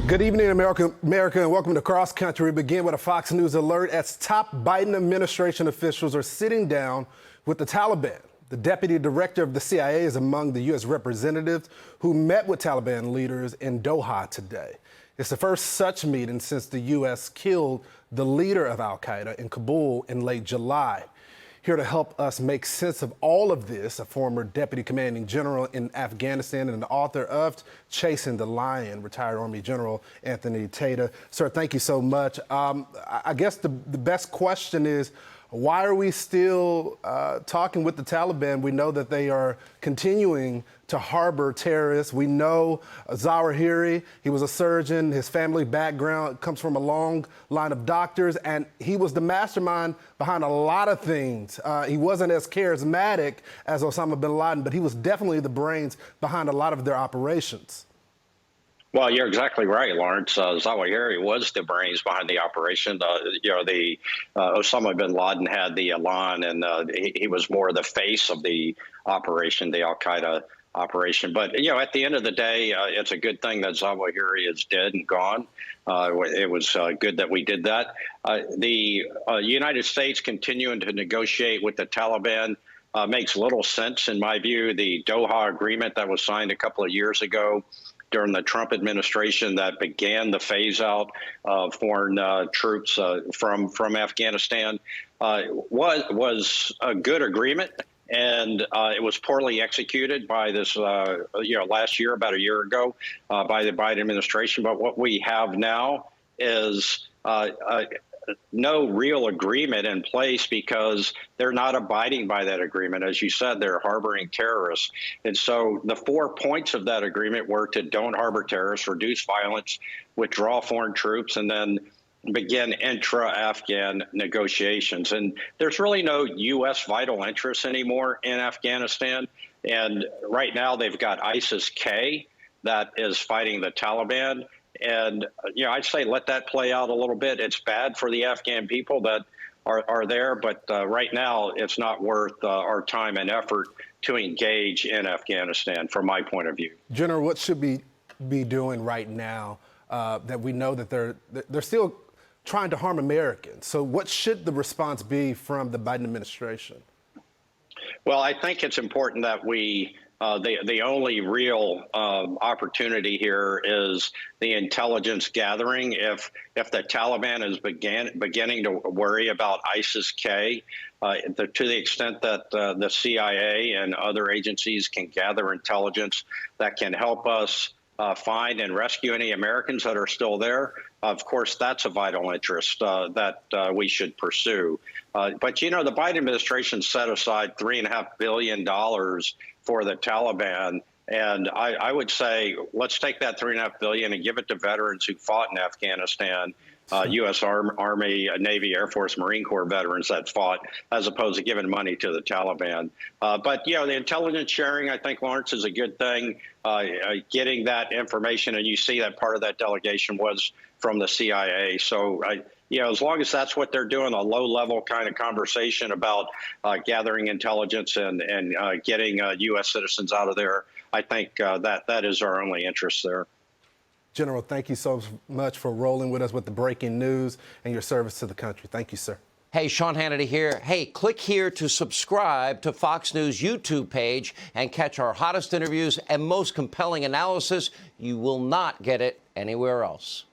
Good evening, America, and welcome to Cross Country. We begin with a Fox News alert as top Biden administration officials are sitting down with the Taliban. The deputy director of the CIA is among the U.S. representatives who met with Taliban leaders in Doha today. It's the first such meeting since the U.S. killed the leader of al-Qaeda in Kabul in late July. Here to help us make sense of all of this, a former deputy commanding general in Afghanistan and the author of Chasing the Lion, retired Army General Anthony Tata. Sir, thank you so much. I guess the best question is, why are we still talking with the Taliban? We know that they are continuing to harbor terrorists. We know Zawahiri, he was a surgeon. His family background comes from a long line of doctors, and he was the mastermind behind a lot of things. He wasn't as charismatic as Osama bin Laden, but he was definitely the brains behind a lot of their operations. Well, you're exactly right, Lawrence. Zawahiri was the brains behind the operation. Osama bin Laden had the elan, and he was more the face of the operation, the al-Qaeda operation. But, at the end of the day, it's a good thing that Zawahiri is dead and gone. It was good that we did that. The United States continuing to negotiate with the Taliban makes little sense, in my view. The Doha agreement that was signed a couple of years ago during the Trump administration that began the phase out of foreign troops from Afghanistan was a good agreement, and it was poorly executed by this last year, about a year ago, by the Biden administration. But what we have now is no real agreement in place because they're not abiding by that agreement. As you said, they're harboring terrorists. And so the 4 points of that agreement were to don't harbor terrorists, reduce violence, withdraw foreign troops, and then begin intra-Afghan negotiations. And there's really no U.S. vital interest anymore in Afghanistan. And right now they've got ISIS-K that is fighting the Taliban. And, I'd say let that play out a little bit. It's bad for the Afghan people that are there, but right now it's not worth our time and effort to engage in Afghanistan, from my point of view. General, what should we be doing right now that we know that they're still trying to harm Americans? So what should the response be from the Biden administration? Well, I think it's important that we the only real opportunity here is the intelligence gathering. If the Taliban is beginning to worry about ISIS-K, to the extent that the CIA and other agencies can gather intelligence that can help us find and rescue any Americans that are still there, of course, that's a vital interest that we should pursue. But, the Biden administration set aside $3.5 billion for the Taliban. And I would say, let's take that $3.5 billion and give it to veterans who fought in Afghanistan, U.S. Army, Navy, Air Force, Marine Corps veterans that fought, as opposed to giving money to the Taliban. But, the intelligence sharing, I think, Lawrence, is a good thing. Getting that information, and you see that part of that delegation was from the CIA. So, as long as that's what they're doing, a low-level kind of conversation about gathering intelligence and getting U.S. citizens out of there, I think that is our only interest there. General, thank you so much for rolling with us with the breaking news and your service to the country. Thank you, sir. Hey, Sean Hannity here. Hey, click here to subscribe to Fox News YouTube page and catch our hottest interviews and most compelling analysis. You will not get it anywhere else.